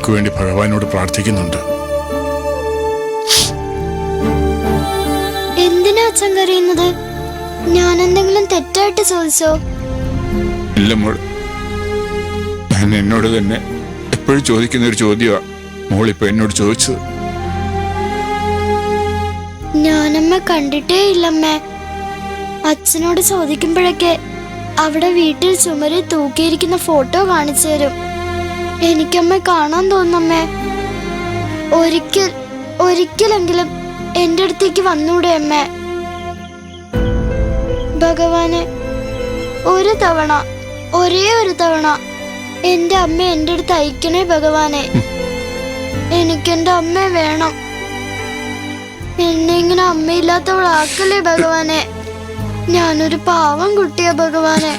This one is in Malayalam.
നമുക്ക് വേണ്ടി ഭഗവാനോട് പ്രാർത്ഥിക്കുന്നുണ്ട്. എന്തിനാ അച്ഛൻ കരയുന്നത്? ഞാൻ എന്തെങ്കിലും തെറ്റായിട്ട് ചോദിച്ചോ? ഇല്ല മോൾ, ഞാൻ എന്നോട് തന്നെ എപ്പോഴും ചോദിക്കുന്ന ഒരു ചോദ്യമാണ് മോളിപ്പോ എന്നോട് ചോദിച്ചത്. ഞാനമ്മ കണ്ടിട്ടേ ഇല്ലമ്മേ. അച്ഛനോട് ചോദിക്കുമ്പോഴൊക്കെ അവിടെ വീട്ടിൽ ചുമരിൽ തൂക്കിയിരിക്കുന്ന ഫോട്ടോ കാണിച്ചു തരും. എനിക്കമ്മ കാണാൻ തോന്നമ്മേ. ഒരിക്കലെങ്കിലും എന്റെ അടുത്തേക്ക് വന്നൂടെ അമ്മേ? ഭഗവാനെ, ഒരേ ഒരു തവണ എന്റെ അമ്മ എന്റെ അടുത്ത് അയക്കണേ ഭഗവാനെ. എനിക്കെന്റെ അമ്മ വേണം. എന്നെ ഇങ്ങനെ അമ്മയില്ലാത്തവളാക്കല്ലേ ഭഗവാനെ. ഞാനൊരു പാവം കുട്ടിയാ ഭഗവാനെ.